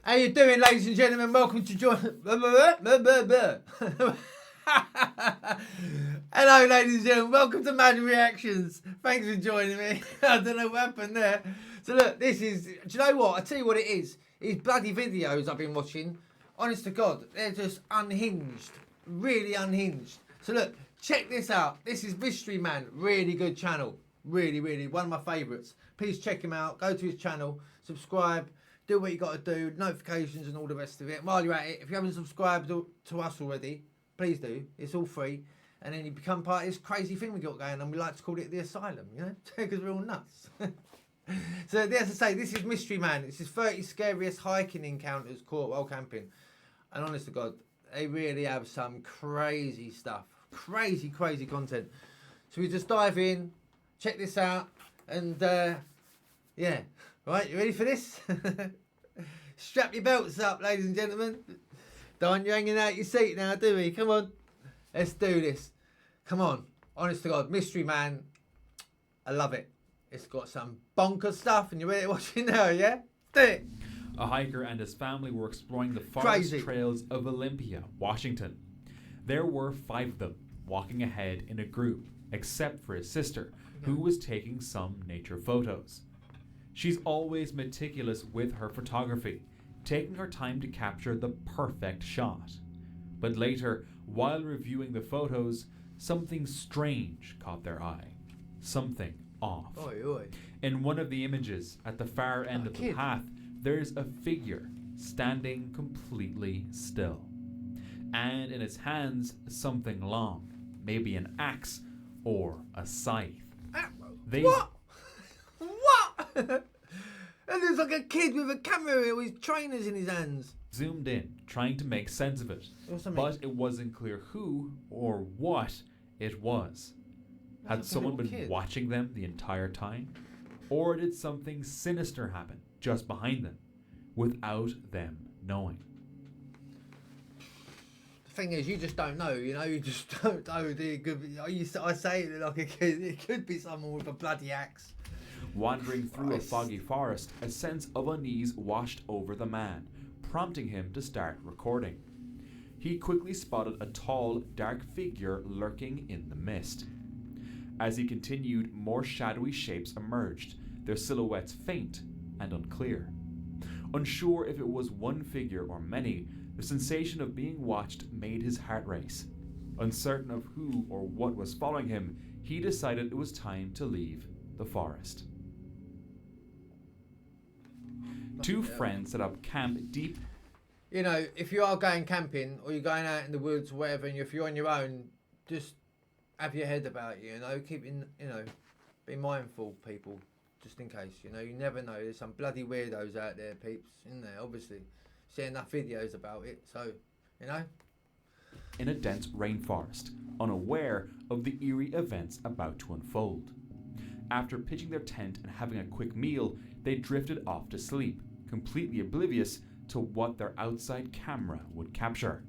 How you doing, ladies and gentlemen? Welcome to join. Hello, ladies and gentlemen. Welcome to M.A.D Reactions. Thanks for joining me. I don't know what happened there. So look, this is. Do you know what? I tell you what it is. These bloody videos I've been watching. Honest to God, they're just unhinged. Really unhinged. So look, check this out. This is Mystery Man. Really good channel. Really, really one of my favourites. Please check him out. Go to his channel. Subscribe. Do what you got to do, notifications and all the rest of it. While you're at it, if you haven't subscribed to us already, please do. It's all free. And then you become part of this crazy thing we got going on. We like to call it the asylum, you know, because we're all nuts. So as I say, this is Mystery Man. This is 30 Scariest Hiking Encounters caught while camping. And honest to God, they really have some crazy stuff. Crazy, crazy content. So we just dive in, check this out, and yeah. Right, you ready for this? Strap your belts up, ladies and gentlemen. Don't want you hanging out your seat now, do we? Come on. Let's do this. Come on. Honest to God, Mystery Man. I love it. It's got some bonker stuff, and you ready to watch it now, yeah? Do it. A hiker and his family were exploring the forest trails of Olympia, Washington. There were 5 of them, walking ahead in a group, except for his sister, who was taking some nature photos. She's always meticulous with her photography, taking her time to capture the perfect shot. But later, while reviewing the photos, something strange caught their eye. Something off. Oi, oi. In one of the images, at the far end of the path, there's a figure standing completely still. And in its hands, something long, maybe an axe or a scythe. What? What? It looks like a kid with a camera with trainers in his hands. Zoomed in, trying to make sense of it. But it wasn't clear who or what it was. Had someone been watching them the entire time? Or did something sinister happen just behind them without them knowing? The thing is, you just don't know, you know, you just don't know. It could be, I say it like a kid, it could be someone with a bloody axe. Wandering through a foggy forest, a sense of unease washed over the man, prompting him to start recording. He quickly spotted a tall, dark figure lurking in the mist. As he continued, more shadowy shapes emerged, their silhouettes faint and unclear. Unsure if it was one figure or many, the sensation of being watched made his heart race. Uncertain of who or what was following him, he decided it was time to leave the forest. 2 friends set up camp deep. You know, if you are going camping or you're going out in the woods or whatever, and if you're on your own, just have your head about you, you know, be mindful, people, just in case, you know, you never know. There's some bloody weirdos out there, peeps, in there, obviously. See enough videos about it, so, you know. In a dense rainforest, unaware of the eerie events about to unfold. After pitching their tent and having a quick meal, they drifted off to sleep, completely oblivious to what their outside camera would capture.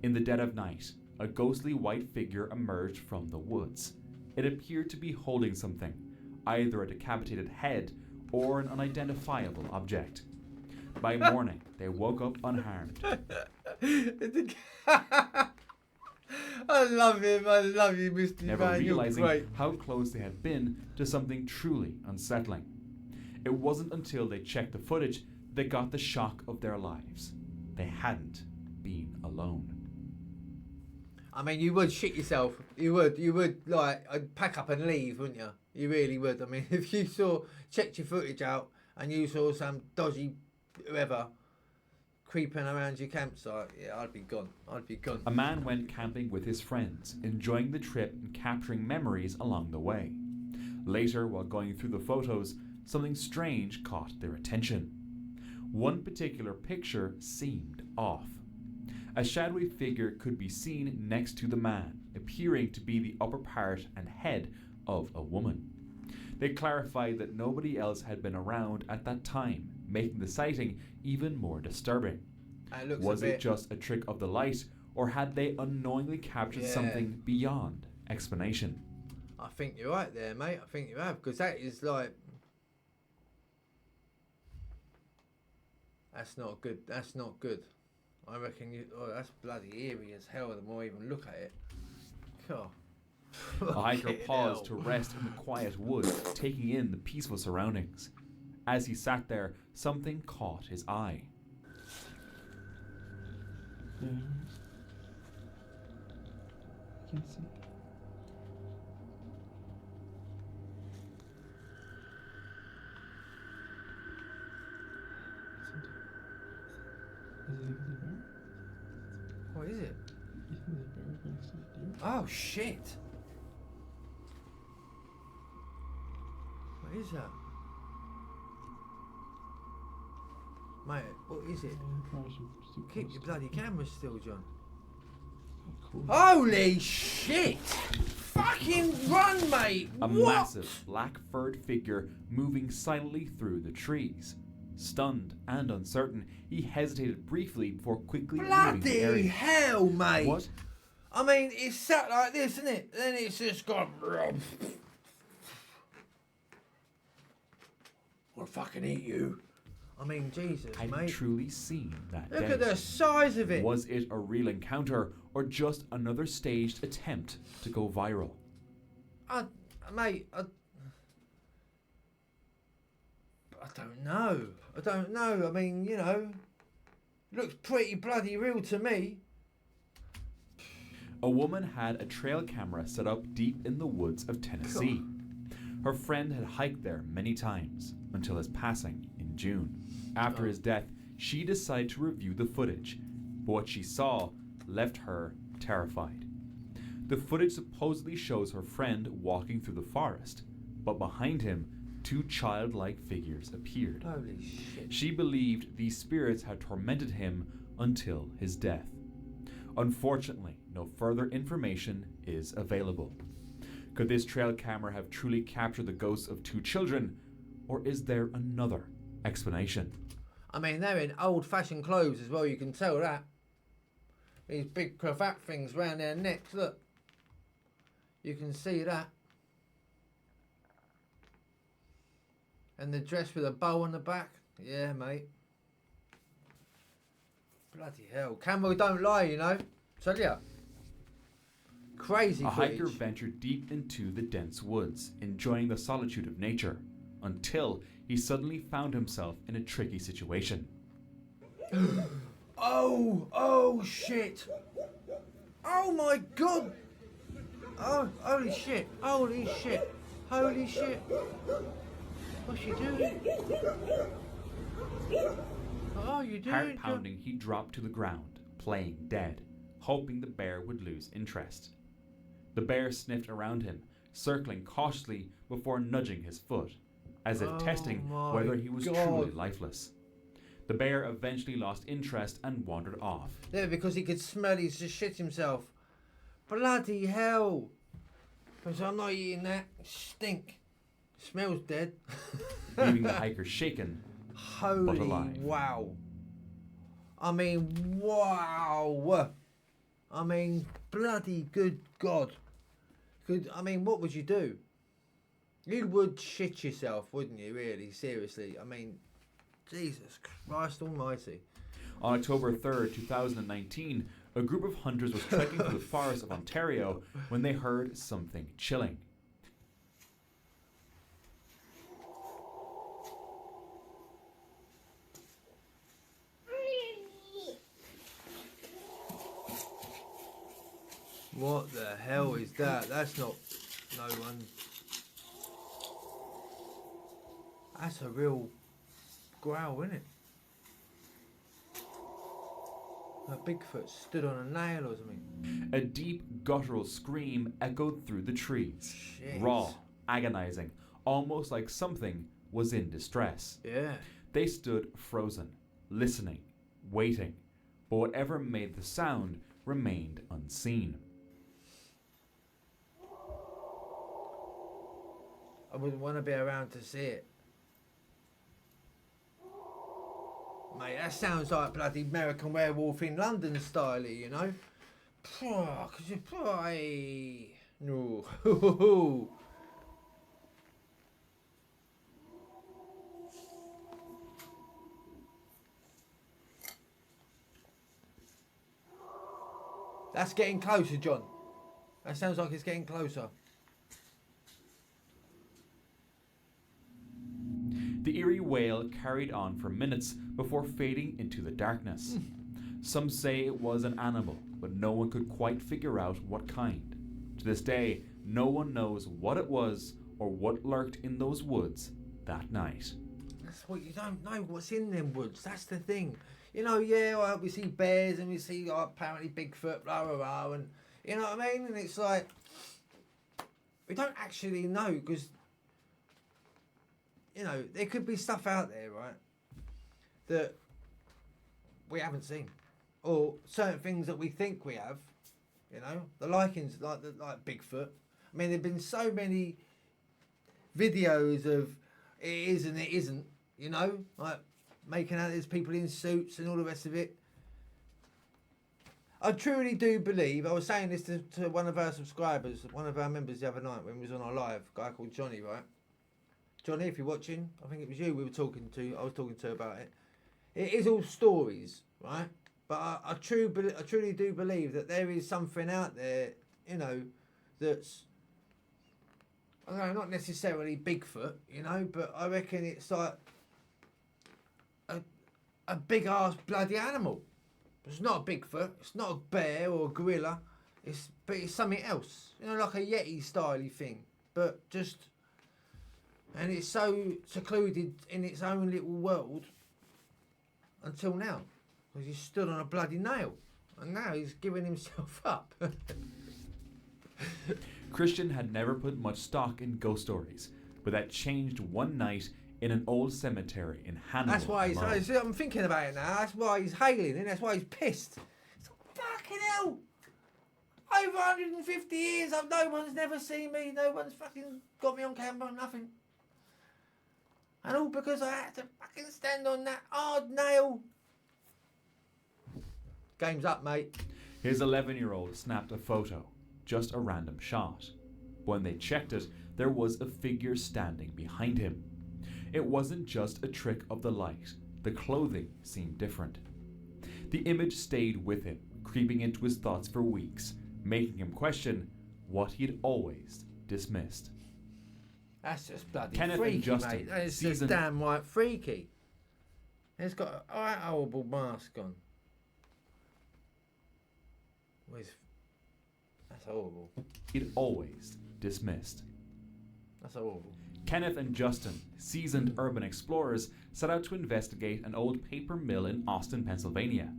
In the dead of night, a ghostly white figure emerged from the woods. It appeared to be holding something, either a decapitated head or an unidentifiable object. By morning, they woke up unharmed. I love him. I love you, Mr. Never realizing how close they had been to something truly unsettling. It wasn't until they checked the footage they got the shock of their lives. They hadn't been alone. I mean, you would shit yourself. You would, like, I'd pack up and leave, wouldn't you? You really would. I mean, if you checked your footage out and you saw some dodgy whoever creeping around your campsite, yeah, I'd be gone. A man went camping with his friends, enjoying the trip and capturing memories along the way. Later, while going through the photos, something strange caught their attention. One particular picture seemed off. A shadowy figure could be seen next to the man, appearing to be the upper part and head of a woman. They clarified that nobody else had been around at that time, making the sighting even more disturbing. Was it just a trick of the light, or had they unknowingly captured something beyond explanation? I think you're right there, mate. I think you have, because that is like... That's not good. That's not good. I reckon you... Oh, that's bloody eerie as hell the more I even look at it. God. A hiker paused to rest in the quiet woods, taking in the peaceful surroundings. As he sat there, something caught his eye. I can see. What is it? You think there's a bear next to the deer? Oh, shit. What is that? Mate, what is it? Probably should Keep your bloody camera still, John. Cool. Holy shit! Fucking run, mate! A What? massive black furred figure moving silently through the trees. Stunned and uncertain, he hesitated briefly before quickly leaving the Bloody area. hell, mate! What? I mean, it's sat like this, isn't it? Then it's just gone. I'll fucking eat you. I mean, Jesus, Had he mate. truly seen that Look day? at the size of it. Was it a real encounter or just another staged attempt to go viral? Mate, I don't know. I don't know. I mean, you know, looks pretty bloody real to me. A woman had a trail camera set up deep in the woods of Tennessee. Her friend had hiked there many times until his passing in June. After his death, she decided to review the footage, but what she saw left her terrified. The footage supposedly shows her friend walking through the forest, but behind him, two childlike figures appeared. Holy shit. She believed these spirits had tormented him until his death. Unfortunately, no further information is available. Could this trail camera have truly captured the ghosts of two children, or is there another explanation? I mean, they're in old-fashioned clothes as well, you can tell that. These big cravat things round their necks, look. You can see that. And they're dressed with a bow on the back. Yeah, mate. Bloody hell. Camera don't lie, you know. Tell ya. Crazy A hiker footage. ventured deep into the dense woods, enjoying the solitude of nature, until he suddenly found himself in a tricky situation. Oh shit. Oh my god. Oh, holy shit. Holy shit. Holy shit. What's she doing? Oh, you doing? Heart pounding, he dropped to the ground, playing dead, hoping the bear would lose interest. The bear sniffed around him, circling cautiously before nudging his foot, as if testing whether he was truly lifeless. The bear eventually lost interest and wandered off. Yeah, because he could smell he's just shit himself. Bloody hell. Because I'm not eating that. Stink. Smells dead. Leaving the hiker shaken, but Holy alive. wow. I mean, wow. I mean, bloody good God. I mean, what would you do? You would shit yourself, wouldn't you, really? Seriously. I mean, Jesus Christ almighty. On October 3rd, 2019, a group of hunters was trekking through the forest of Ontario when they heard something chilling. What the hell is that? That's not no one. That's a real growl, isn't it? A Bigfoot stood on a nail or something. A deep guttural scream echoed through the trees. Jeez. Raw, agonizing, almost like something was in distress. Yeah. They stood frozen, listening, waiting, but whatever made the sound remained unseen. I wouldn't want to be around to see it. Mate, that sounds like bloody American Werewolf in London style, you know? Cause you no. That's getting closer, John. That sounds like it's getting closer. The eerie wail carried on for minutes before fading into the darkness. Some say it was an animal, but no one could quite figure out what kind. To this day, no one knows what it was or what lurked in those woods that night. That's what you don't know what's in them woods. That's the thing. You know, yeah, well, we see bears and we see apparently Bigfoot, blah, blah, blah, and you know what I mean? And it's like, we don't actually know because, you know, there could be stuff out there, right, that we haven't seen. Or certain things that we think we have, you know, the likings, like Bigfoot. I mean, there have been so many videos of it is and it isn't, you know, like making out there's people in suits and all the rest of it. I truly do believe, I was saying this to one of our subscribers, one of our members the other night when we was on our live, a guy called Johnny, right? Johnny, if you're watching, I think it was you I was talking to about it. It is all stories, right? But I truly do believe that there is something out there, you know, that's, I don't know, not necessarily Bigfoot, you know, but I reckon it's like a big ass bloody animal. It's not a Bigfoot, it's not a bear or a gorilla, but it's something else, you know, like a Yeti styley thing, but just, and it's so secluded in its own little world until now. Because he stood on a bloody nail. And now he's giving himself up. Christian had never put much stock in ghost stories, but that changed one night in an old cemetery in Hannibal. That's why I'm thinking about it now. That's why he's hailing and that's why he's pissed. It's fucking hell. Over 150 years, no one's never seen me. No one's fucking got me on camera, nothing. And all because I had to fucking stand on that hard nail. Game's up, mate. His 11-year-old snapped a photo, just a random shot. When they checked it, there was a figure standing behind him. It wasn't just a trick of the light. The clothing seemed different. The image stayed with him, creeping into his thoughts for weeks, making him question what he had always dismissed. That's just bloody Kenneth freaky, and Justin, mate. That is just damn right freaky. He's got a horrible mask on. That's horrible. He'd always dismissed. That's horrible. Kenneth and Justin, seasoned urban explorers, set out to investigate an old paper mill in Austin, Pennsylvania.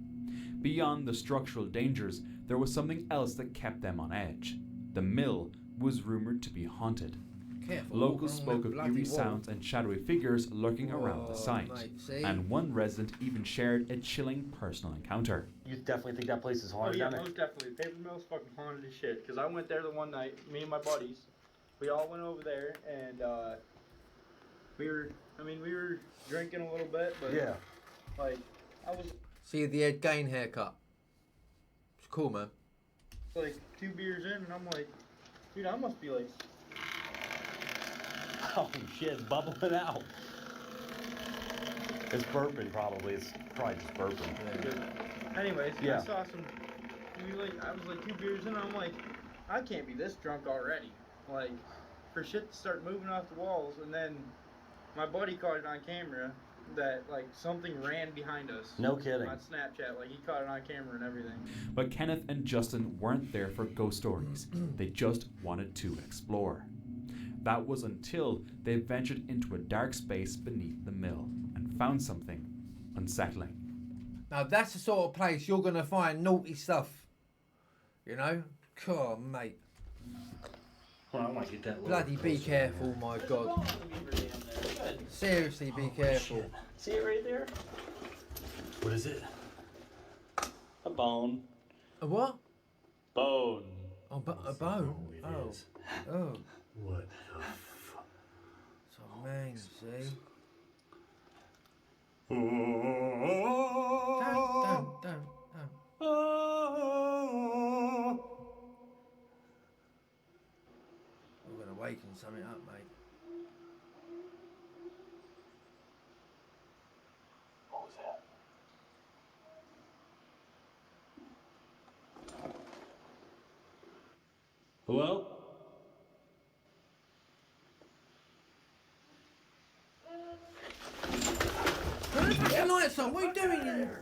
Beyond the structural dangers, there was something else that kept them on edge. The mill was rumored to be haunted. Careful, Locals spoke of eerie sounds and shadowy figures lurking around the site. Mate, and one resident even shared a chilling personal encounter. You definitely think that place is haunted? Oh yeah, down there? most definitely. Paper mill's fucking haunted as shit. Cause I went there the one night, me and my buddies. We all went over there, and we were drinking a little bit, but Yeah. like I was See the Ed Gain haircut. It's cool, man. like 2 beers in, and I'm like, dude, I must be like, Oh shit, it's bubbling out. It's burping probably. It's probably just burping. anyways. Yeah. I saw some. I was like 2 beers in, and I'm like, I can't be this drunk already. Like, for shit to start moving off the walls, and then my buddy caught it on camera that like something ran behind us. No kidding. On Snapchat, like he caught it on camera and everything. But Kenneth and Justin weren't there for ghost stories. They just wanted to explore. That was until they ventured into a dark space beneath the mill and found something unsettling. Now that's the sort of place you're gonna find naughty stuff. You know? God, mate. Hold on, I want to get that. Bloody be careful, my God. Seriously, be careful. See it right there? What is it? A bone. A what? Bone. Oh, a bone? It Oh. is. Oh. What the fuck? So man, see? Don't. We're gonna waken something up, mate. What was that? Hello? Turn the lights on. What are you doing in there?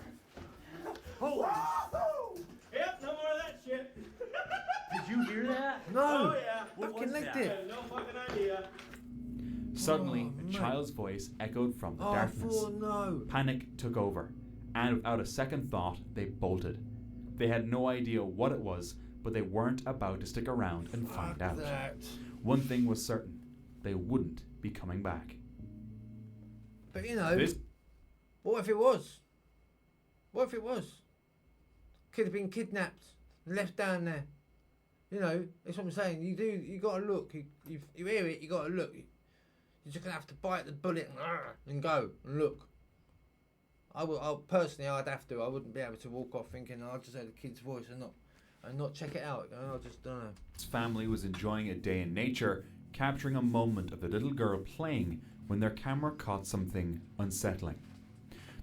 Yep, no more of that shit. Did you hear that? No. Oh yeah. Fucking licked I it. have no fucking idea. Suddenly, Oh, a mate. child's voice echoed from the Oh, darkness. no. Panic took over, and without a second thought, they bolted. They had no idea what it was, but they weren't about to stick around and find out. That. One thing was certain: they wouldn't be coming back. But you know, This what if it was? What if it was? Could have been kidnapped and left down there. You know, that's what I'm saying. You got to look. You hear it, you got to look. You're just going to have to bite the bullet and go and look. Personally, I'd have to. I wouldn't be able to walk off thinking, I just heard the kid's voice and not check it out. I just don't know. family was enjoying a day in nature, capturing a moment of the little girl playing when their camera caught something unsettling.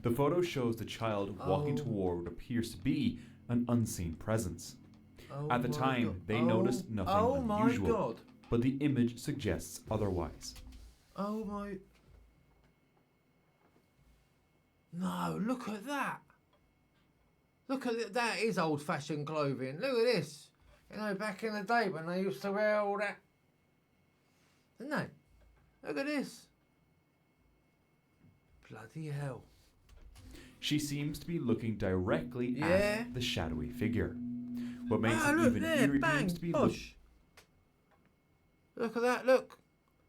The photo shows the child walking Oh. toward what appears to be an unseen presence. Oh At the my time, God. they noticed nothing unusual, my God. but the image suggests otherwise. Oh my. No, look at that. Look at that is old-fashioned clothing. Look at this. You know, back in the day when they used to wear all that. Didn't they? Look at this. Bloody hell. She seems to be looking directly Yeah. at the shadowy figure. What makes it look even there, eerie bang, seems to be bosh. Look at that, look.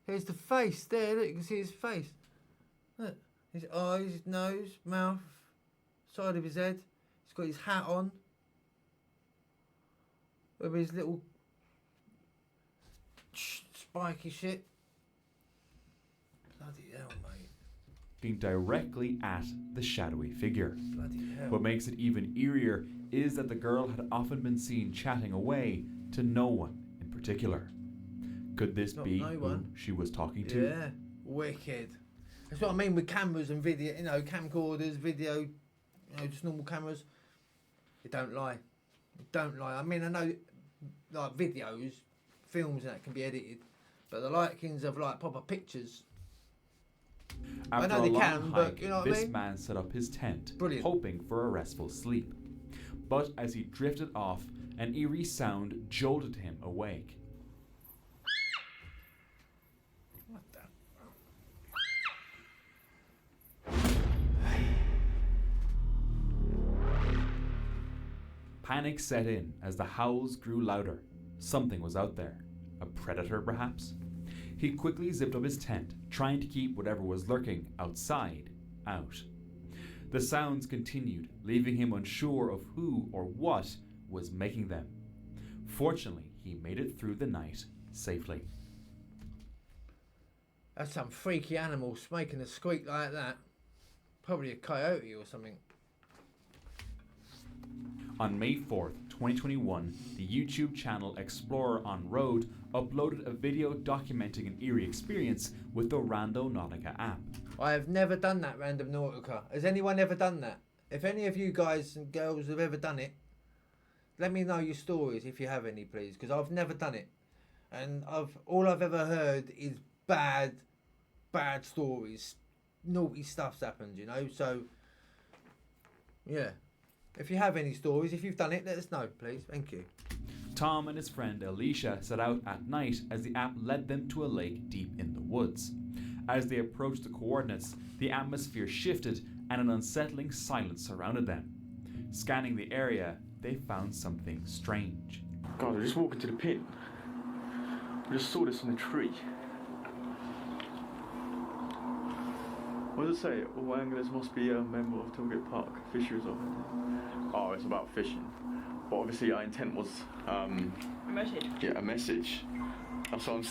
Here's the face there, look, you can see his face. Look, his eyes, his nose, mouth, side of his head. He's got his hat on. With his little spiky shit. Bloody hell, mate. looking directly at the shadowy figure. Bloody hell. What makes it even eerier is that the girl had often been seen chatting away to no one in particular. Could this Not be no who one. she was talking to? Yeah, wicked. That's what I mean with cameras and video, you know, camcorders, video, you know, just normal cameras. It don't lie. It don't lie. I mean, I know, like, videos, films and that can be edited, but the likings of, like, proper pictures. After know a they long can, but hike, you know what I this mean? man set up his tent, Brilliant. hoping for a restful sleep. But as he drifted off, an eerie sound jolted him awake. What the? Panic set in as the howls grew louder. Something was out there. A predator, perhaps? He quickly zipped up his tent, trying to keep whatever was lurking outside out. The sounds continued, leaving him unsure of who or what was making them. Fortunately, he made it through the night safely. That's some freaky animal making a squeak like that. Probably a coyote or something. On May 4th, 2021, the YouTube channel Explorer on Road uploaded a video documenting an eerie experience with the Randonautica app. I have never done that, Randonautica. Has anyone ever done that? If any of you guys and girls have ever done it, let me know your stories if you have any, please, because I've never done it, and all I've ever heard is bad stories, naughty stuff's happened, you know. So, yeah, if you have any stories, if you've done it, let us know, please. Thank you. Tom and his friend Alicia set out at night as the app led them to a lake deep in the woods. As they approached the coordinates, the atmosphere shifted and an unsettling silence surrounded them. Scanning the area, they found something strange. Guys, we're just walking to the pit. We just saw this on the tree. What does it say? All anglers must be a member of Tilgate Park Fisheries Office. Oh, it's about fishing. But obviously our intent was A message. yeah, a message. That's what I'm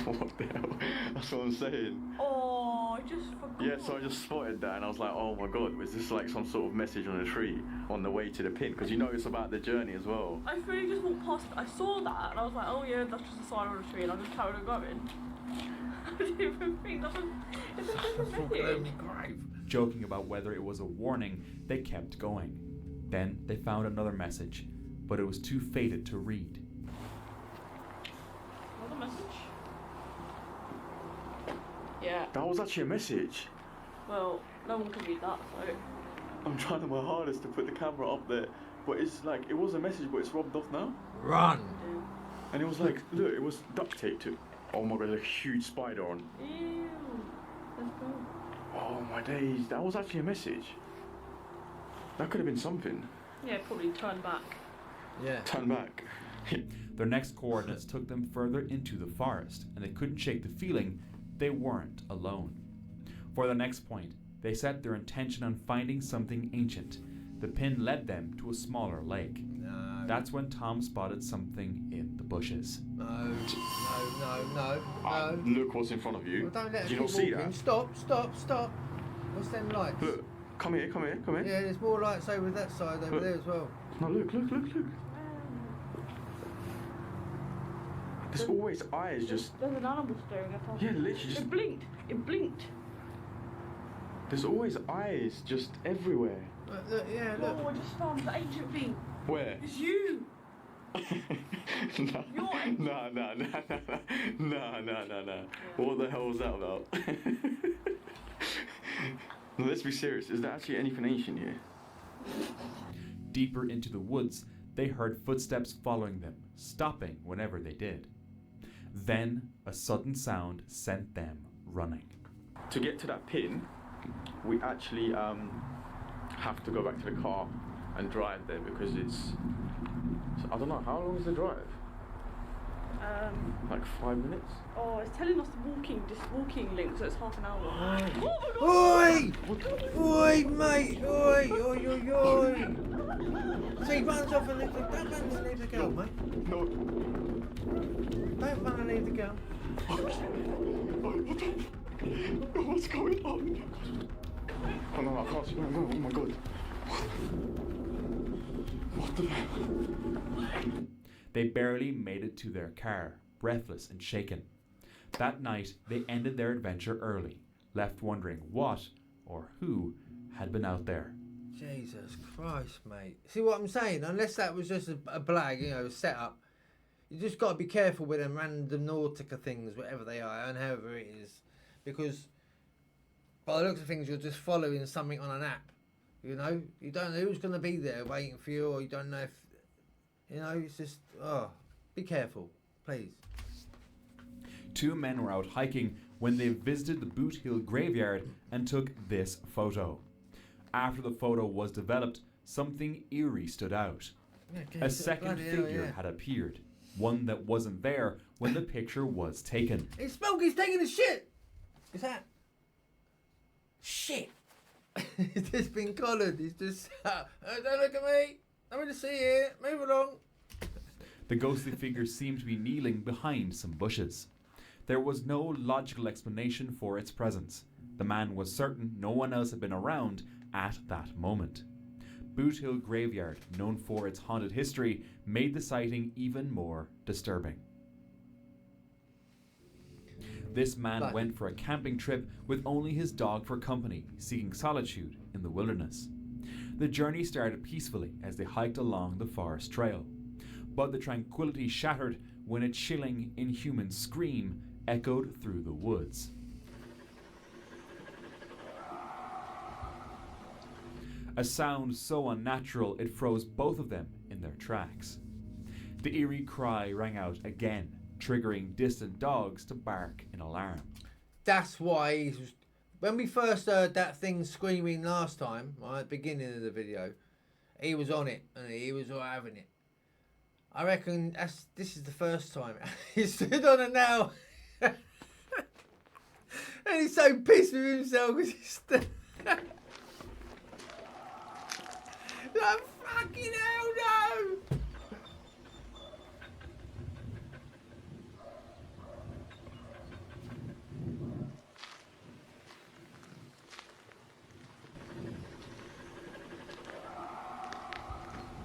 what the hell? That's what I'm saying. Oh, I just forgot. Yeah, so I just spotted that and I was like, oh my god, was this like some sort of message on a tree on the way to the pin? Because you know it's about the journey as well. I really just walked past. I saw that and I was like, oh yeah, that's just a sign on a tree, and I just carried on going. I didn't even think that was. It's a message. Joking about whether it was a warning, they kept going. Then they found another message, but it was too faded to read. Another message? Yeah. That was actually a message. Well, no one can read that, so. I'm trying my hardest to put the camera up there, but it's like, it was a message, but it's rubbed off now. Run! And it was like, look, it was duct taped to. Oh my god, there's a huge spider on. Ew. Let's go. Oh my days, that was actually a message. That could have been something. Yeah, probably turn back. Yeah. Turn back. Their next coordinates took them further into the forest, and they couldn't shake the feeling they weren't alone. For the next point, they set their intention on finding something ancient. The pin led them to a smaller lake. No. That's when Tom spotted something in the bushes. No. Look what's in front of you. Well, don't let us Did you keep not see walking. that? Stop. What's them lights? Look, come here. Yeah, there's more lights over that side over Look. there as well. No, look. There's always eyes just... There's an animal staring at us. Yeah, literally just... It blinked. There's always eyes just everywhere. Look, yeah, look. Oh, I just found the ancient thing. Where? It's you. No. What the hell was that about? No, let's be serious. Is there actually anything ancient here? Deeper into the woods, they heard footsteps following them, stopping whenever they did. Then, a sudden sound sent them running. To get to that pin, we actually have to go back to the car and drive there because it's... I don't know, how long is the drive? Like 5 minutes? Oh, it's telling us this walking link, so it's half an hour. Oi! Oi, mate! Oi! So he runs off and leaves the... Don't run and leave the girl, mate. No. Don't run and leave the girl. What's going on? Oh no, I can't see. No, oh my god. What the hell? They barely made it to their car, breathless and shaken. That night, they ended their adventure early, left wondering what or who had been out there. Jesus Christ, mate. See what I'm saying? Unless that was just a blag, a setup, you just got to be careful with them Randonautica things, whatever they are, and however it is. Because by the looks of things, you're just following something on an app. You don't know who's going to be there waiting for you, or you don't know if... it's just... be careful, please. Two men were out hiking when they visited the Boothill graveyard and took this photo. After the photo was developed, something eerie stood out. A second figure had appeared, one that wasn't there when the picture was taken. It's Smokey's taking a shit! Is that... Shit! It's just been collared. He's just... don't look at me! I'm going to see it. Move along. The ghostly figure seemed to be kneeling behind some bushes. There was no logical explanation for its presence. The man was certain no one else had been around at that moment. Boothill Graveyard, known for its haunted history, made the sighting even more disturbing. This man went for a camping trip with only his dog for company, seeking solitude in the wilderness. The journey started peacefully as they hiked along the forest trail. But the tranquility shattered when a chilling, inhuman scream echoed through the woods. A sound so unnatural it froze both of them in their tracks. The eerie cry rang out again, triggering distant dogs to bark in alarm. That's why when we first heard that thing screaming last time, right at the beginning of the video, he was on it and he was all having it. I reckon this is the first time he stood on it now. And he's so pissed with himself because he's like, fucking hell no!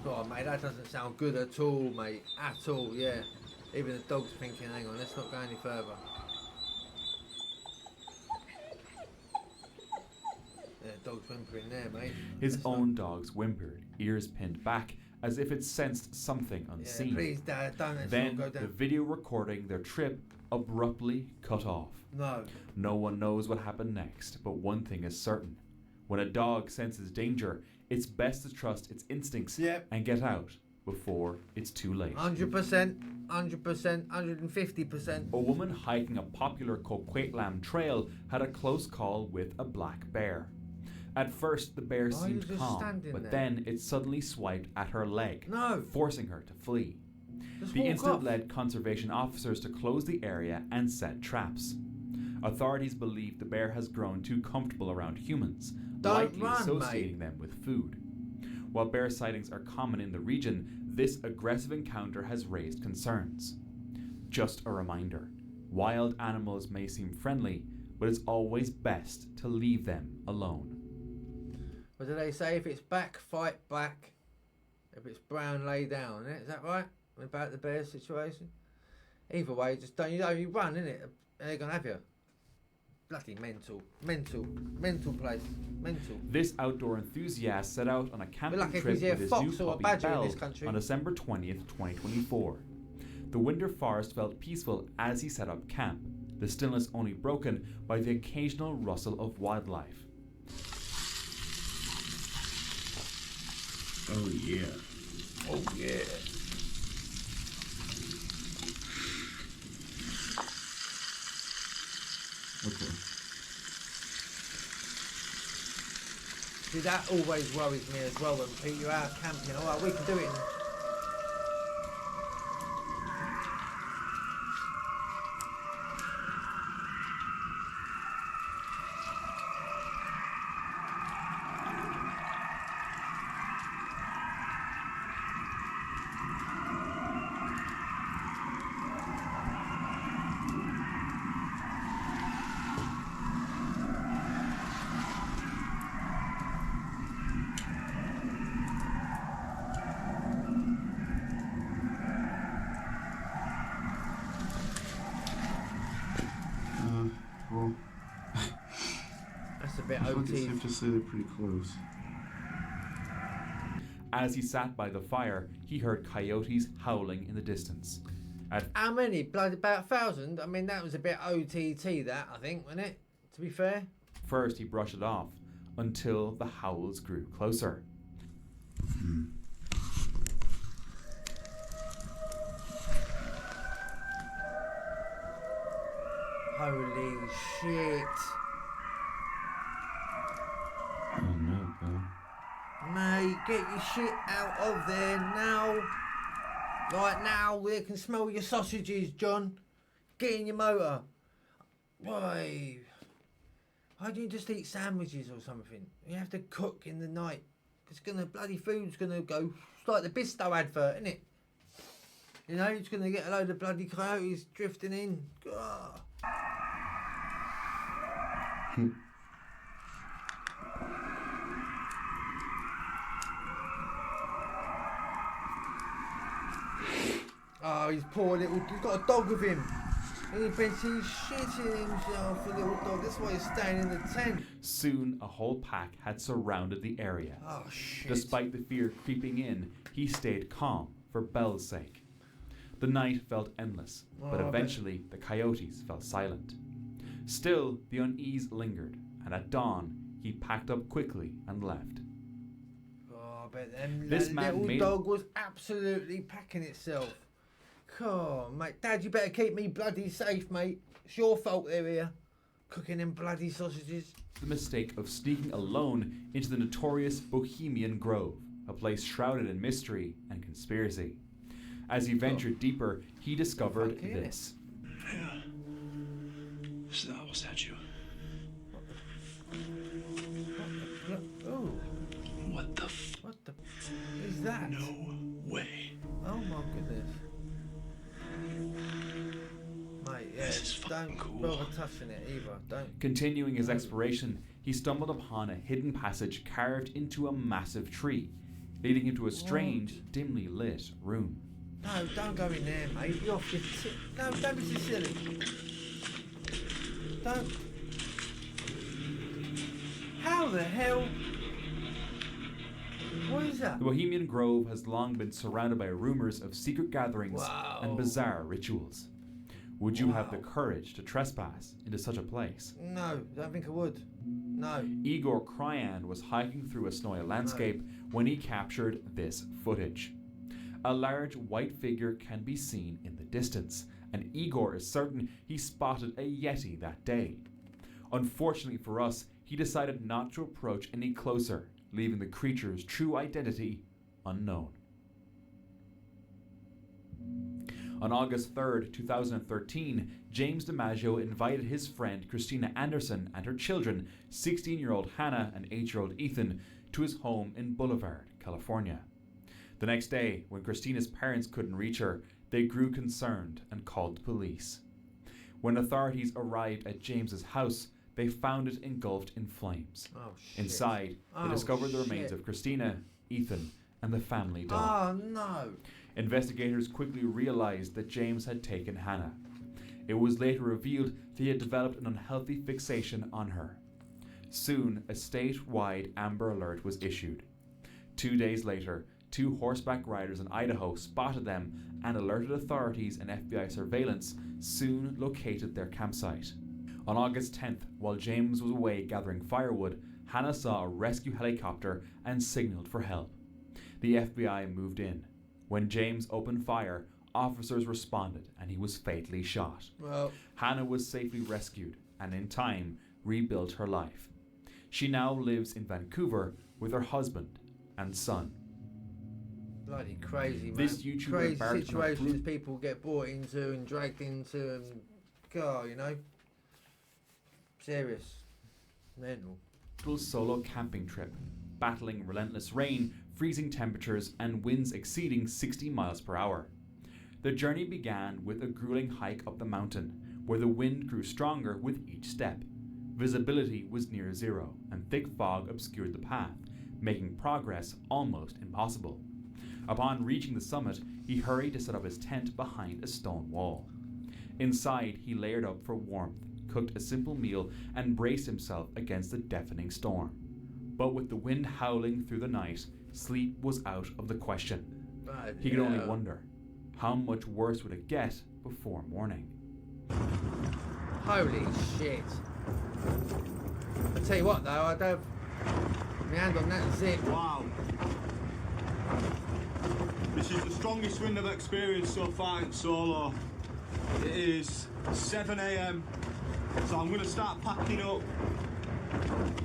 Oh, mate, that doesn't sound good at all, mate. At all, yeah. Even the dog's thinking, hang on, let's not go any further. Yeah, dog's whimpering there, mate. His own dog's whimpered, ears pinned back, as if it sensed something unseen. Yeah, please, Dad, don't let Then someone go the down. video recording their trip abruptly cut off. No. No one knows what happened next, but one thing is certain. When a dog senses danger, it's best to trust its instincts and get out before it's too late. 100%, 100%, 150%. A woman hiking a popular Coquitlam trail had a close call with a black bear. At first, the bear Why are you seemed just calm, standing but there? then it suddenly swiped at her leg, No. forcing her to flee. Just The walk incident off. led conservation officers to close the area and set traps. Authorities believe the bear has grown too comfortable around humans, Don't likely run, associating them with food. While bear sightings are common in the region, this aggressive encounter has raised concerns. Just a reminder, wild animals may seem friendly, but it's always best to leave them alone. What do they say? If it's back, fight back. If it's brown, lay down. Is that right? About the bear situation? Either way, just don't you run, innit? And they're going to have you. Bloody mental place. Mental. This outdoor enthusiast set out on a camping Like if trip he's a with his fox new or a puppy badger in Belle this country. on December 20th, 2024. The winter forest felt peaceful as he set up camp, the stillness only broken by the occasional rustle of wildlife. Oh, yeah. Oh, yeah. Okay. See, that always worries me as well when you're out camping. All right, we can do it. Well, That's a bit I OT. guess I have to say they're pretty close. As he sat by the fire, he heard coyotes howling in the distance. How many? Bloody about 1,000? I mean, that was a bit OTT, that, I think, wasn't it? To be fair. First, he brushed it off, until the howls grew closer. Holy shit. Oh no, Bill. Mate, get your shit out of there now. Right now, we can smell your sausages, John. Get in your motor. Why? Why don't you just eat sandwiches or something? You have to cook in the night. It's gonna, bloody food's gonna go. It's like the Bisto advert, isn't it? You know, it's gonna get a load of bloody coyotes drifting in. Gah. Oh, he's poor little. He's got a dog with him. And he thinks he's shitting himself, a little dog. That's why he's staying in the tent. Soon, a whole pack had surrounded the area. Oh, shit. Despite the fear creeping in, he stayed calm for Belle's sake. The night felt endless, but Oh, eventually the coyotes fell silent. Still, the unease lingered, and at dawn, he packed up quickly and left. Oh, but then This that man little made- dog was absolutely packing itself. Come on, mate. Dad, you better keep me bloody safe, mate. It's your fault they're here. Cooking them bloody sausages. The mistake of sneaking alone into the notorious Bohemian Grove, a place shrouded in mystery and conspiracy. As he ventured deeper, he discovered Fuck yeah. this. It's the owl statue. Is that? No way. Oh my goodness. Mate, yeah, This is fucking don't cool. bother touching it either. Don't. Continuing his exploration, he stumbled upon a hidden passage carved into a massive tree, leading into a strange, dimly lit room. No, don't go in there, mate. You're off your No, don't be so silly. Don't. How the hell? What is that? The Bohemian Grove has long been surrounded by rumors of secret gatherings Wow. and bizarre rituals. Would you have the courage to trespass into such a place? No, don't think I would. No. Igor Kryan was hiking through a snowy landscape when he captured this footage. A large white figure can be seen in the distance, and Igor is certain he spotted a Yeti that day. Unfortunately for us, he decided not to approach any closer, leaving the creature's true identity unknown. On August 3rd, 2013, James DiMaggio invited his friend Christina Anderson and her children, 16-year-old Hannah and 8-year-old Ethan, to his home in Boulevard, California. The next day, when Christina's parents couldn't reach her, they grew concerned and called the police. When authorities arrived at James's house, they found it engulfed in flames. Oh, shit. Inside, they discovered the remains of Christina, Ethan, and the family dog. Oh, no. Investigators quickly realized that James had taken Hannah. It was later revealed that he had developed an unhealthy fixation on her. Soon, a statewide Amber Alert was issued. 2 days later, 2 horseback riders in Idaho spotted them and alerted authorities, and FBI surveillance soon located their campsite. On August 10th, while James was away gathering firewood, Hannah saw a rescue helicopter and signaled for help. The FBI moved in. When James opened fire, officers responded and he was fatally shot. Well, Hannah was safely rescued and in time rebuilt her life. She now lives in Vancouver with her husband and son. bloody crazy, man. This YouTuber crazy embarked on a situations brute- people get brought into and dragged into and God, you know. Serious. Mental. Solo camping trip, battling relentless rain, freezing temperatures, and winds exceeding 60 miles per hour. The journey began with a grueling hike up the mountain, where the wind grew stronger with each step. Visibility was near zero, and thick fog obscured the path, making progress almost impossible. Upon reaching the summit, he hurried to set up his tent behind a stone wall. Inside, he layered up for warmth, cooked a simple meal, and braced himself against the deafening storm. But with the wind howling through the night, sleep was out of the question. He could only wonder, how much worse would it get before morning? Holy shit. I tell you what though, I'd have my hand on that zip. Wow. This is the strongest wind I've experienced so far in solo. It is 7 AM, so I'm going to start packing up.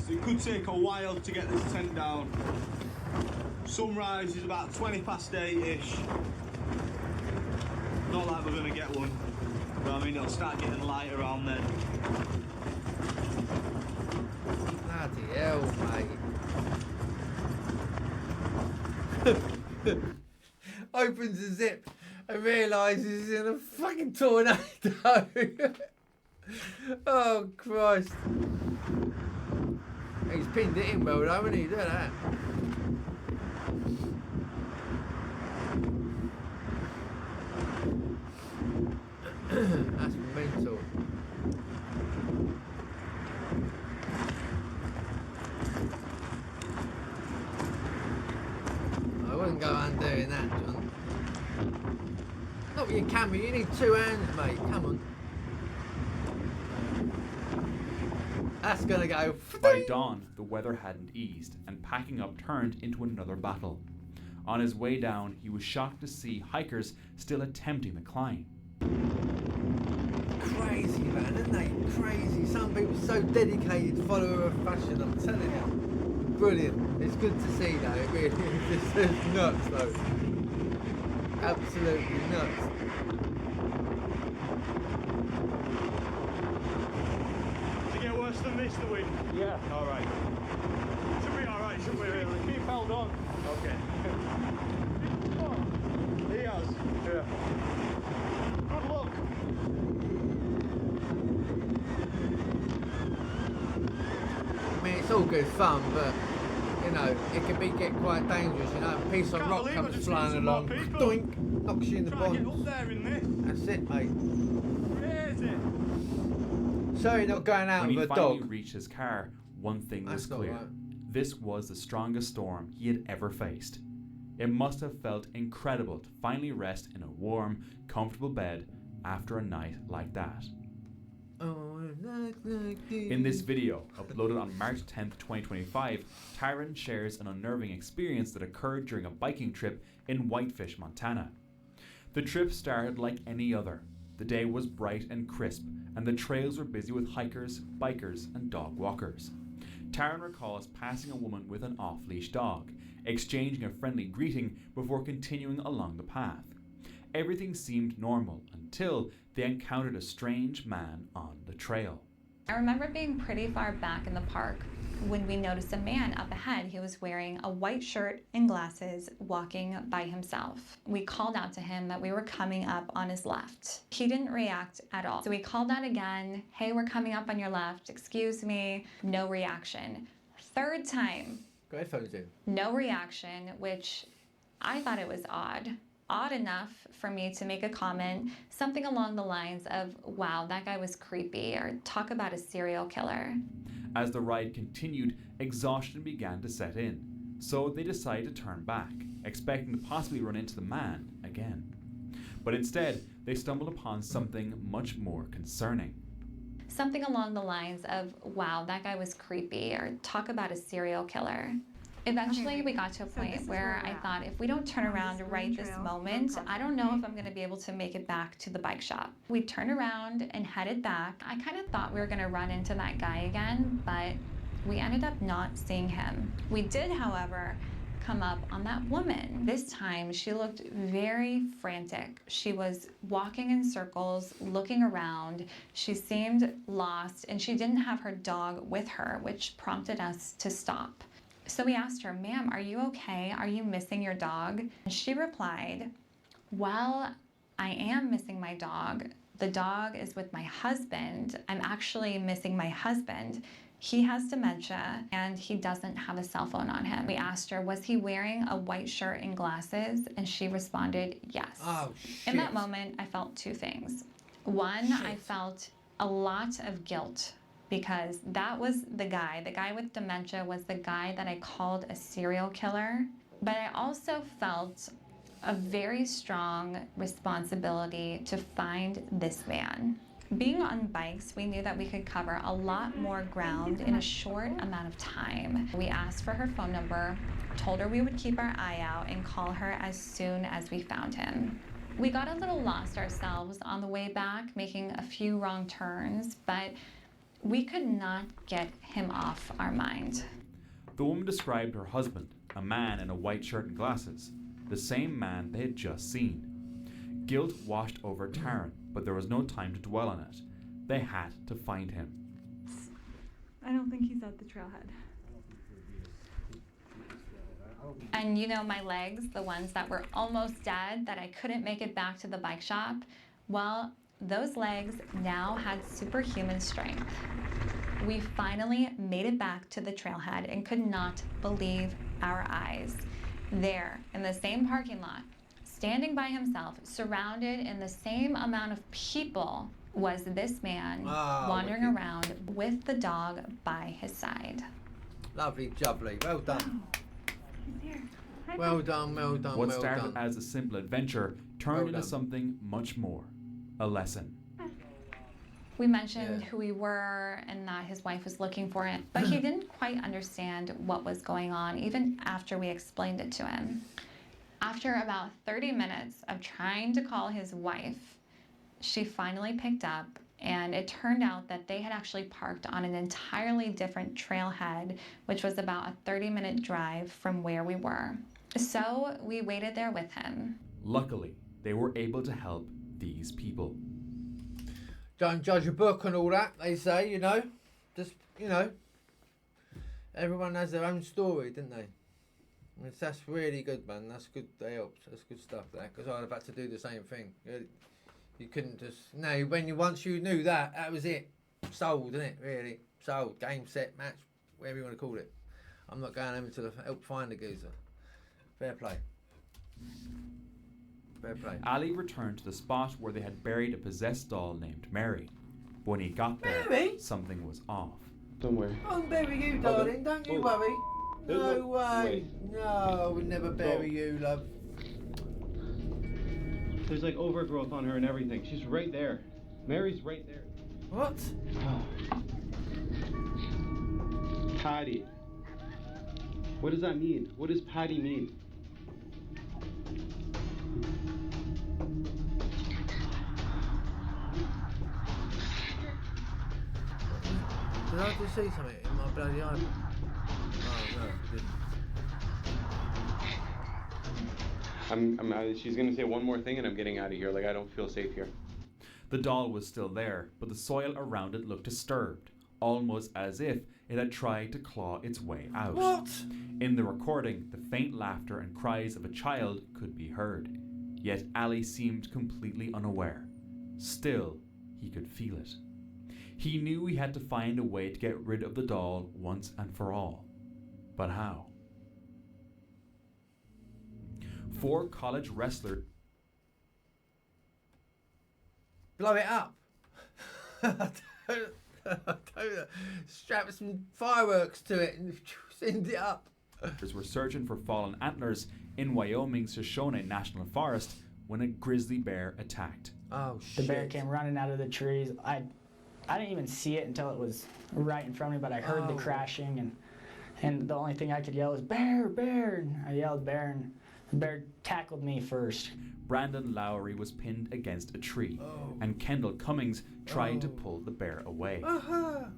So it could take a while to get this tent down. Sunrise is about 20 past 8-ish. Not like we're going to get one, but I mean it'll start getting light around then. Bloody hell, mate. Opens the zip and realises he's in a fucking tornado. Oh, Christ. He's pinned it in well, though, hasn't he? Look at that. That's mental. I wouldn't go on doing that, John. Not with your camera, you need 2 hands, mate. Come on. That's gonna go. By dawn, the weather hadn't eased, and packing up turned into another battle. On his way down, he was shocked to see hikers still attempting the climb. Crazy, man, isn't they? Crazy. Some people so dedicated follower of fashion, I'm telling you. Brilliant. It's good to see, though. It really is. It's nuts, though. Absolutely nuts. Does it get worse than this, the wind? Yeah. Alright. Should be alright, shouldn't we, really? Keep held on. Okay. He has. Yeah. Good luck. I mean, it's all good fun, but you know, it can get quite dangerous. You know, a piece of Can't rock believe comes I just flying seen some along, more people. doink, knocks you in the Try and get bonds. up there in this. That's it, mate. Crazy. Sorry, not going out When he with a finally dog. reached his car, one thing was That's not clear. right. This was the strongest storm he had ever faced. It must have felt incredible to finally rest in a warm, comfortable bed after a night like that. In this video, uploaded on March 10th, 2025, Tyron shares an unnerving experience that occurred during a biking trip in Whitefish, Montana. The trip started like any other. The day was bright and crisp, and the trails were busy with hikers, bikers, and dog walkers. Tyron recalls passing a woman with an off-leash dog, exchanging a friendly greeting before continuing along the path. Everything seemed normal until they encountered a strange man on the trail. I remember being pretty far back in the park when we noticed a man up ahead. He was wearing a white shirt and glasses, walking by himself. We called out to him that we were coming up on his left. He didn't react at all. So we called out again, hey, we're coming up on your left, excuse me, no reaction. Third time, Got headphones in. no reaction, which I thought it was odd. Odd enough for me to make a comment, something along the lines of, wow, that guy was creepy, or talk about a serial killer. As the ride continued, exhaustion began to set in, so they decided to turn back, expecting to possibly run into the man again. But instead, they stumbled upon something much more concerning. Something along the lines of, wow, that guy was creepy, or talk about a serial killer. Eventually, we got to a point where I thought, if we don't turn around right this moment, I don't know if I'm going to be able to make it back to the bike shop. We turned around and headed back. I kind of thought we were going to run into that guy again, but we ended up not seeing him. We did, however, come up on that woman. This time, she looked very frantic. She was walking in circles, looking around. She seemed lost, and she didn't have her dog with her, which prompted us to stop. So we asked her, ma'am, are you okay? Are you missing your dog? And she replied, well, I am missing my dog. The dog is with my husband. I'm actually missing my husband. He has dementia and he doesn't have a cell phone on him. We asked her, was he wearing a white shirt and glasses? And she responded, yes. Oh, shit. In that moment, I felt two things. One, I felt a lot of guilt, because that was the guy with dementia was the guy that I called a serial killer. But I also felt a very strong responsibility to find this man. Being on bikes, we knew that we could cover a lot more ground in a short amount of time. We asked for her phone number, told her we would keep our eye out and call her as soon as we found him. We got a little lost ourselves on the way back, making a few wrong turns, but we could not get him off our mind. The woman described her husband, a man in a white shirt and glasses, the same man they had just seen. Guilt washed over Tyron, but there was no time to dwell on it. They had to find him. I don't think he's at the trailhead. And you know my legs, the ones that were almost dead, that I couldn't make it back to the bike shop? Well, those legs now had superhuman strength. We finally made it back to the trailhead and could not believe our eyes. There, in the same parking lot, standing by himself, surrounded in the same amount of people, was this man wandering around with the dog by his side. Lovely jubbly. Well done. He's here. Well done, well done, What well started done. as a simple adventure turned Well into done. something much more. A lesson. We mentioned who we were and that his wife was looking for him, but he didn't quite understand what was going on, even after we explained it to him. After about 30 minutes of trying to call his wife, she finally picked up, and it turned out that they had actually parked on an entirely different trailhead, which was about a 30-minute drive from where we were. So we waited there with him. Luckily, they were able to help these people. Don't judge a book and all that, they say, you know. Just, you know. Everyone has their own story, didn't they? That's really good, man. That's good. That helps. That's good stuff. That because I'd have had to do the same thing. You couldn't just once you knew that was it. Sold, isn't it? Really sold. Game, set, match, whatever you want to call it. I'm not going over to help find the geezer. Fair play. Fair play. Ali returned to the spot where they had buried a possessed doll named Mary. When he got there, Mary? something was off. Don't worry. I'll bury you, darling. Don't you worry. No way. No, I would never bury you, love. There's like overgrowth on her and everything. She's right there. Mary's right there. What? Patty. What does that mean? What does Patty mean? Did I just see something in my bloody eye? Oh no, I didn't. She's gonna say one more thing and I'm getting out of here. Like, I don't feel safe here. The doll was still there, but the soil around it looked disturbed, almost as if it had tried to claw its way out. What? In the recording, the faint laughter and cries of a child could be heard. Yet Ali seemed completely unaware. Still, he could feel it. He knew he had to find a way to get rid of the doll once and for all. But how? 4 college wrestlers Blow it up. Strap some fireworks to it and send it up. were searching for fallen antlers in Wyoming's Shoshone National Forest when a grizzly bear attacked. Oh shit. The bear came running out of the trees. I didn't even see it until it was right in front of me, but I heard the crashing, and the only thing I could yell was, "Bear, bear!" And I yelled bear, and the bear tackled me first. Brandon Lowry was pinned against a tree, and Kendall Cummings tried to pull the bear away.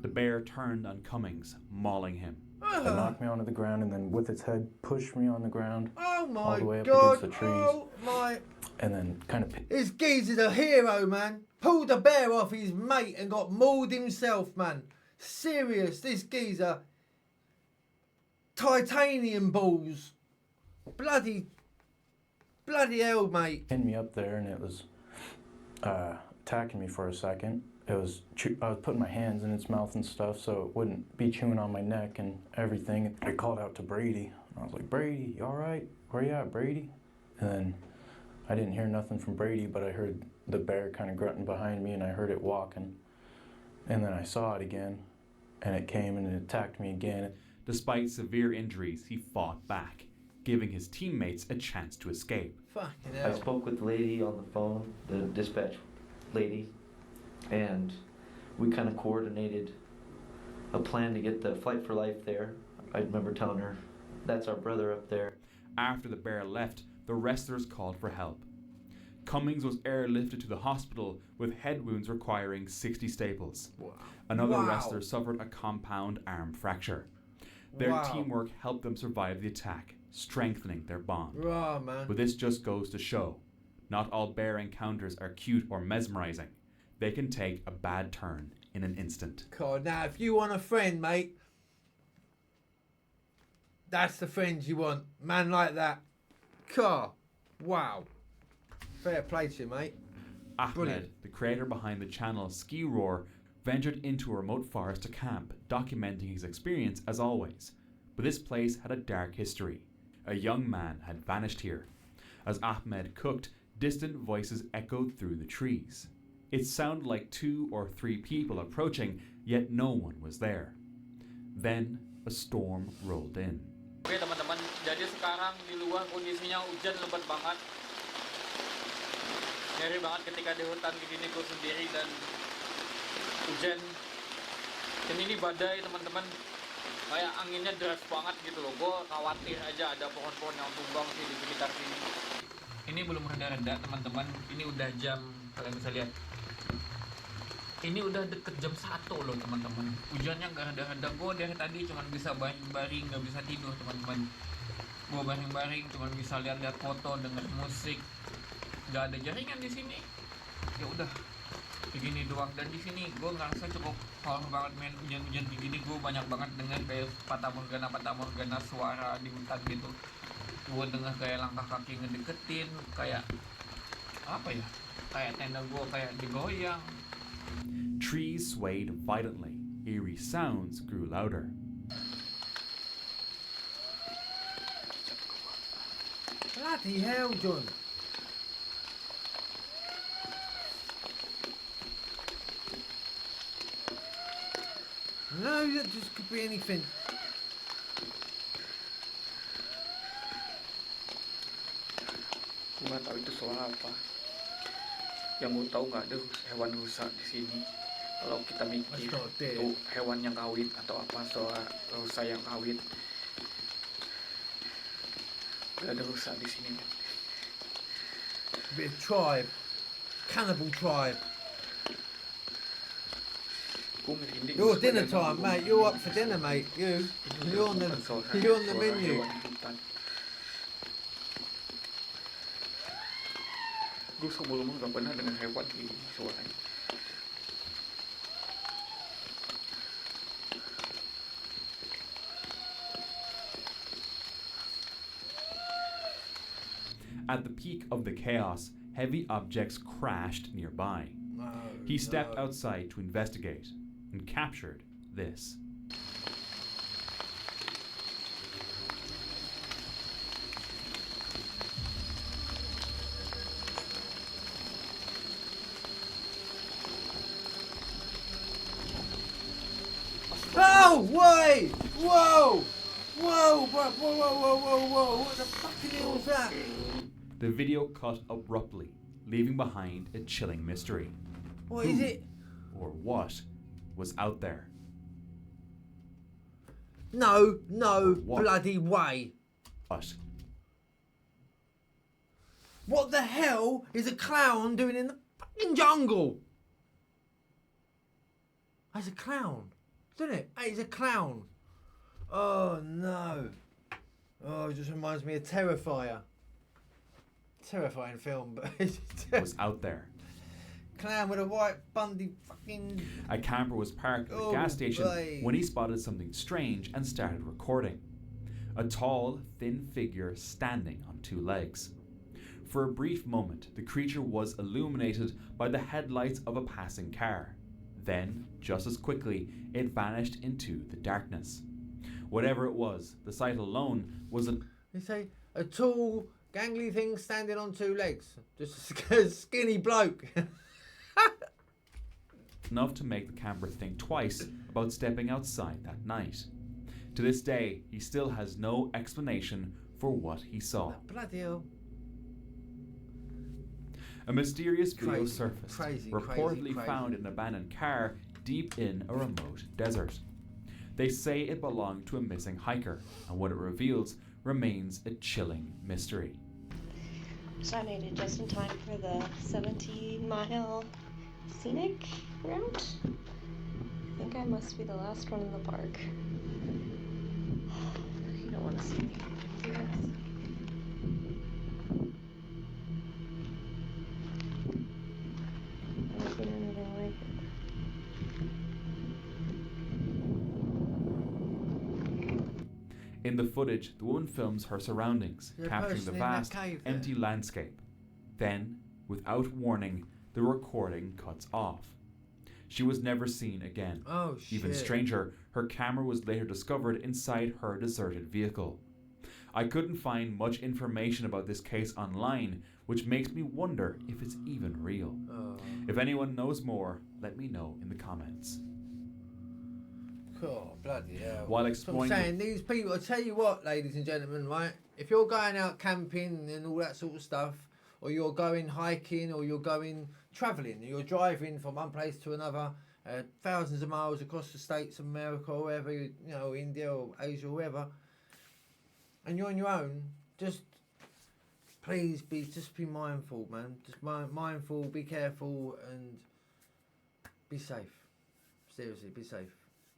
The bear turned on Cummings, mauling him. It knocked me onto the ground, and then with its head pushed me on the ground Oh my all the way up God. against the trees. Oh my. And then kind of... This geezer's a hero, man. Pulled the bear off his mate and got mauled himself, man. Serious, this geezer. Titanium balls. Bloody hell, mate. Pinned me up there, and it was attacking me for a second. I was putting my hands in its mouth and stuff so it wouldn't be chewing on my neck and everything. I called out to Brady. I was like, "Brady, you all right? Where you at, Brady?" And then I didn't hear nothing from Brady, but I heard the bear kind of grunting behind me, and I heard it walking. And then I saw it again, and it came and it attacked me again. Despite severe injuries, he fought back, giving his teammates a chance to escape. Fucking hell. I spoke with the lady on the phone, the dispatch lady, and we kind of coordinated a plan to get the Flight for Life there. I remember telling her, "That's our brother up there." After the bear left, the wrestlers called for help. Cummings was airlifted to the hospital with head wounds requiring 60 staples. Wow. Another Wow. wrestler suffered a compound arm fracture. Their Wow. teamwork helped them survive the attack, strengthening their bond. Raw, man. But this just goes to show, not all bear encounters are cute or mesmerizing. They can take a bad turn in an instant. God, now if you want a friend, mate, that's the friends you want. Man like that. God, wow. Fair play to you, mate. Ahmed, Brilliant. the creator behind the channel Ski Roar, ventured into a remote forest to camp, documenting his experience as always. But this place had a dark history. A young man had vanished here. As Ahmed cooked, distant voices echoed through the trees. It sounded like 2 or 3 people approaching, yet no one was there. Then a storm rolled in. Oke teman-teman, jadi sekarang di luar kondisinya hujan lebat banget. Ngeri banget ketika di hutan gini gue sendiri dan hujan. Dan ini badai teman-teman. Kayak anginnya deras banget gitu loh. Gue khawatir aja ada pohon-pohon yang tumbang sih di sekitar sini. Ini belum reda-reda teman-teman. Ini udah jam, kalian bisa lihat. Ini udah deket jam 1 loh teman-teman. Hujannya gak reda-reda. Gue dari tadi cuma bisa baring-baring, gak bisa tidur teman-teman. Gue baring-baring cuma bisa lihat-lihat foto, denger musik. Gak ada jaringan di sini. Ya udah, begini doang. Dan di sini gue ngerasa cukup horror banget men. Hujan-hujan begini gue banyak banget dengar kayak patah morgana suara di hutan gitu. Gue dengar kayak langkah kaki ngedeketin, kayak apa ya, kayak tenda gue kayak digoyang. Trees swayed violently. Eerie sounds grew louder. Bloody hell, John. No, that just could be anything. Gue nggak tahu itu suara apa. Yang gue tahu nggak ada hewan rusa di sini. Kalau kita mikir itu hewan yang kawin atau apa, suara rusa yang kawin. Gak ada rusa di sini men. Bit of tribe. Cannibal tribe. You're dinner time, mate. You're up for dinner, mate. You're on the menu. Gue sebelumnya gak pernah dengan hewan di suaranya. At the peak of the chaos, heavy objects crashed nearby. He stepped outside to investigate and captured this. Oh, wait! Whoa! Whoa, bro, whoa, what the fucking hell was that? The video cut abruptly, leaving behind a chilling mystery. What is it? Or what was out there? No, What? bloody way. What? What the hell is a clown doing in the fucking jungle? That's a clown, isn't it? Hey, it's a clown. Oh no. Oh, it just reminds me of Terrifier. Terrifying film, but it's Was out there. clown with a white bundy fucking... A camper was parked at the gas station when he spotted something strange and started recording. A tall, thin figure standing on two legs. For a brief moment, the creature was illuminated by the headlights of a passing car. Then, just as quickly, it vanished into the darkness. Whatever it was, the sight alone was They say a tall, gangly thing standing on two legs. Just a skinny bloke. enough to make the camper think twice about stepping outside that night. To this day, he still has no explanation for what he saw. Bloody hell. A mysterious video Crazy, surfaced, crazy, reportedly crazy. found in an abandoned car deep in a remote desert. They say it belonged to a missing hiker, and what it reveals remains a chilling mystery. So I made it just in time for the 17-mile scenic route. I think I must be the last one in the park. You don't want to see me do this. I haven't seen anything like it. In the footage, the woman films her surroundings, There's a capturing the person in that vast, cave there. empty landscape. Then, without warning, the recording cuts off. She was never seen again. Oh, Even shit. stranger, her camera was later discovered inside her deserted vehicle. I couldn't find much information about this case online, which makes me wonder if it's even real. Oh. If anyone knows more, let me know in the comments. Oh, bloody hell. While That's what I'm exploring saying, these people, I tell you what, ladies and gentlemen, right? If you're going out camping and all that sort of stuff, or you're going hiking, or you're going travelling, you're driving from one place to another, thousands of miles across the states of America, or wherever, you know, India or Asia, or wherever, and you're on your own, just please be mindful, man. Just mindful, be careful, and be safe. Seriously, be safe.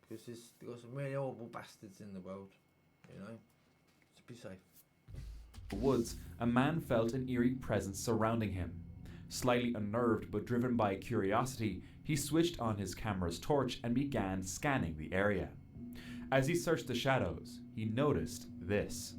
Because there's got some really horrible bastards in the world, you know. Just be safe. the woods, a man felt an eerie presence surrounding him. Slightly unnerved but driven by curiosity, he switched on his camera's torch and began scanning the area. As he searched the shadows, he noticed this.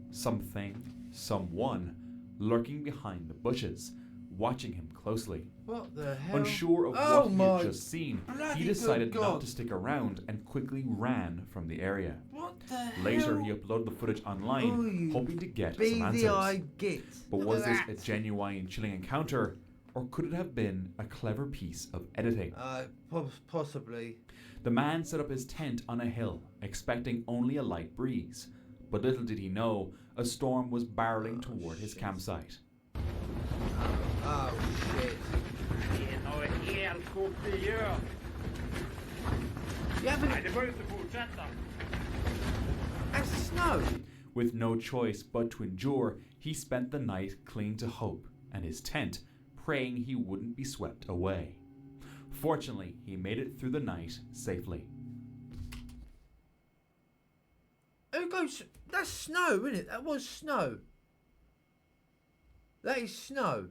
Someone, lurking behind the bushes, watching him closely. What the hell? Unsure of what he had just seen, he decided not to stick around and quickly ran from the area. What the Later, hell? he uploaded the footage online, hoping to get some BDI answers. git. But Look was at this a genuine chilling encounter, or could it have been a clever piece of editing? Possibly. The man set up his tent on a hill, expecting only a light breeze. But little did he know, a storm was barreling toward his campsite. Oh shit. That's snow. With no choice but to endure, he spent the night clinging to hope and his tent, praying he wouldn't be swept away. Fortunately, he made it through the night safely. Who goes? That's snow, isn't it? That was snow. That is snow.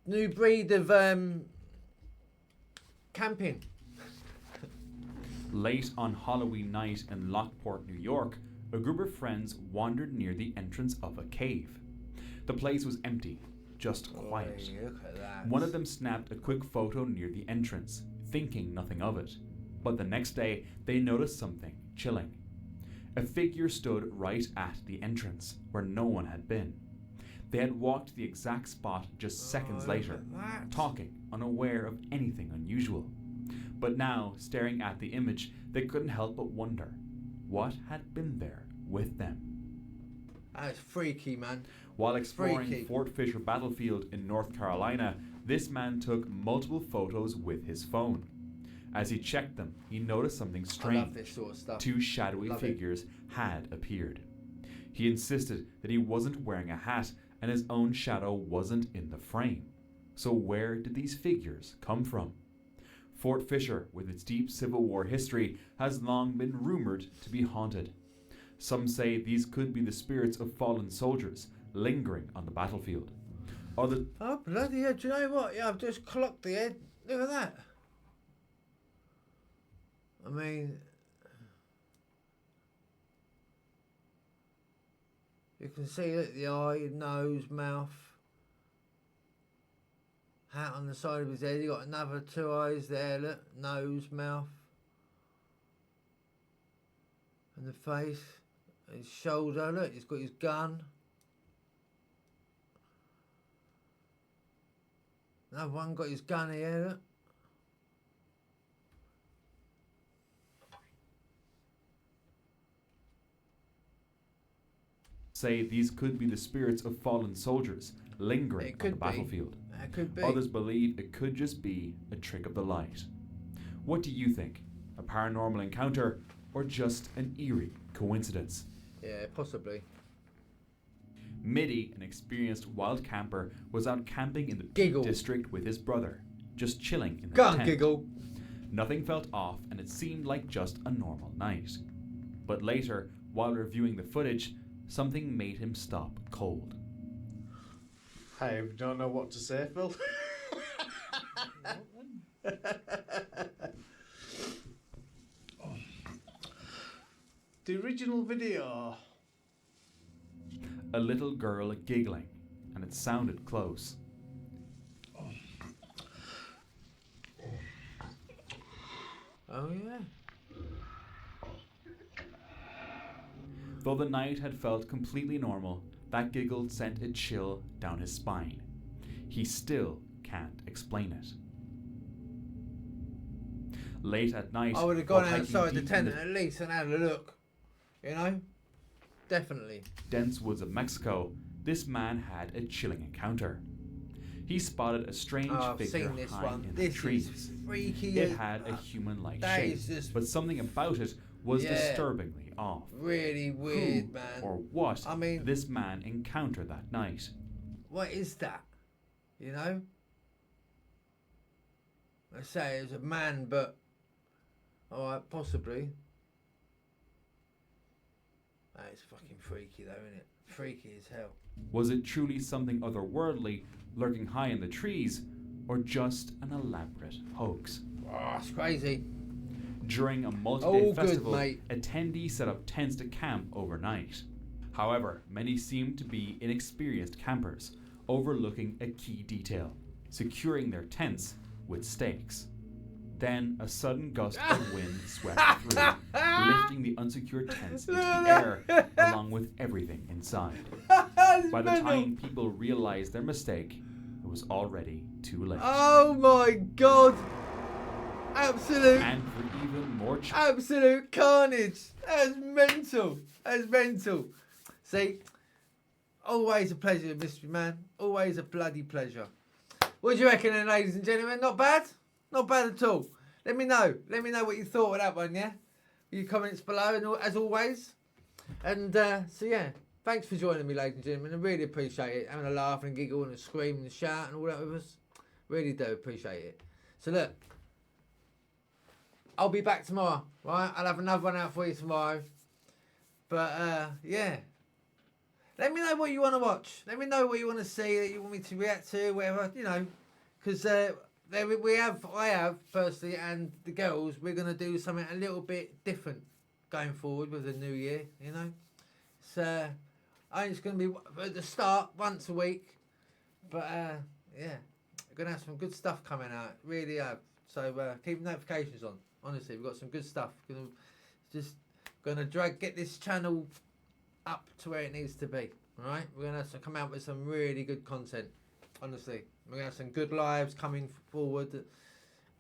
New breed of camping. Late on Halloween night in Lockport, New York, a group of friends wandered near the entrance of a cave. The place was empty, just quiet. Oi, look at that. One of them snapped a quick photo near the entrance, thinking nothing of it. But the next day, they noticed something chilling. A figure stood right at the entrance, where no one had been. They had walked to the exact spot just seconds later, talking, unaware of anything unusual. But now, staring at the image, they couldn't help but wonder, what had been there with them? That's freaky, man. While exploring Freaky. Fort Fisher Battlefield in North Carolina, this man took multiple photos with his phone. As he checked them, he noticed something strange. I love this sort of stuff. Two shadowy Love it. figures had appeared. He insisted that he wasn't wearing a hat and his own shadow wasn't in the frame. So where did these figures come from? Fort Fisher, with its deep Civil War history, has long been rumored to be haunted. Some say these could be the spirits of fallen soldiers lingering on the battlefield. Other Oh, bloody hell. Do you know what? Yeah, I've just clocked the head. Look at that. I mean, you can see look, the eye, nose, mouth, hat on the side of his head. He got another two eyes there. Look, nose, mouth, and the face, his shoulder. Look, he's got his gun. Another one got his gun here. Look. say these could be the spirits of fallen soldiers lingering on the battlefield. It could be. Others believe it could just be a trick of the light. What do you think? A paranormal encounter or just an eerie coincidence? Yeah, possibly. M.A.D, an experienced wild camper, was out camping in the Giggle. Peak District with his brother, just chilling in the Go on, tent. Giggle. Nothing felt off and it seemed like just a normal night. But later, while reviewing the footage, something made him stop cold. I don't know what to say, Phil. The original video. A little girl giggling, and it sounded close. Oh yeah. Though the night had felt completely normal, that giggle sent a chill down his spine. He still can't explain it. Late at night, I would have while gone hiking outside the deep tent in at least and had a look. You know? Definitely. dense woods of Mexico, this man had a chilling encounter. He spotted a strange I've figure seen this high one. in This the trees. is freaky It as- had a human-like that shape, is just- but something about it was Yeah. disturbingly off. Really weird, Who man. or what I mean- did this man encounter that night? What is that? You know? I say it was a man, but alright, possibly. That is fucking freaky though, isn't it? Freaky as hell. Was it truly something otherworldly lurking high in the trees, or just an elaborate hoax? Oh, it's crazy. During a multi-day Oh, festival, good, mate. attendees set up tents to camp overnight. However, many seemed to be inexperienced campers, overlooking a key detail: securing their tents with stakes. Then a sudden gust of wind swept through, lifting the unsecured tents into the air, along with everything inside. By the time people realized their mistake, it was already too late. Oh my god! Absolute. And for even more absolute carnage. That's mental. That's mental. See, always a pleasure, Mystery Man. Always a bloody pleasure. What do you reckon, then, ladies and gentlemen? Not bad? Not bad at all. Let me know. Let me know what you thought of that one, yeah? Your comments below, and as always. And so, yeah. Thanks for joining me, ladies and gentlemen. I really appreciate it. Having a laugh and a giggle and a scream and a shout and all that with us. Really do appreciate it. So, look. I'll be back tomorrow, right? I'll have another one out for you tomorrow. But, yeah. Let me know what you want to watch. Let me know what you want to see, that you want me to react to, whatever, you know. Because I have, personally, and the girls, we're going to do something a little bit different going forward with the new year, you know. So, I think it's going to be, at the start, once a week. But, yeah. We're going to have some good stuff coming out. Really have. So, keep notifications on. Honestly, we've got some good stuff. Just going to get this channel up to where it needs to be. Alright? We're going to come out with some really good content. Honestly. We're going to have some good lives coming forward.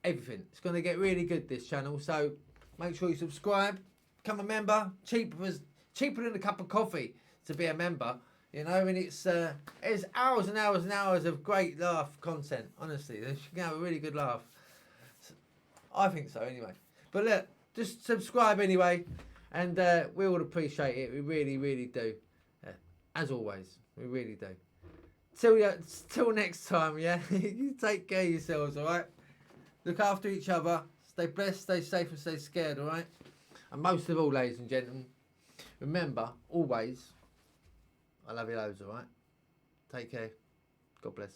Everything. It's going to get really good, this channel. So, make sure you subscribe. Become a member. Cheaper than a cup of coffee to be a member. You know, and it's hours and hours and hours of great laugh content. Honestly. You can have a really good laugh. I think so, anyway. But look, just subscribe anyway. And we all appreciate it. We really, really do. As always, we really do. Till next time, yeah? You take care of yourselves, alright? Look after each other. Stay blessed, stay safe, and stay scared, alright? And most of all, ladies and gentlemen, remember, always, I love you loads, alright? Take care. God bless.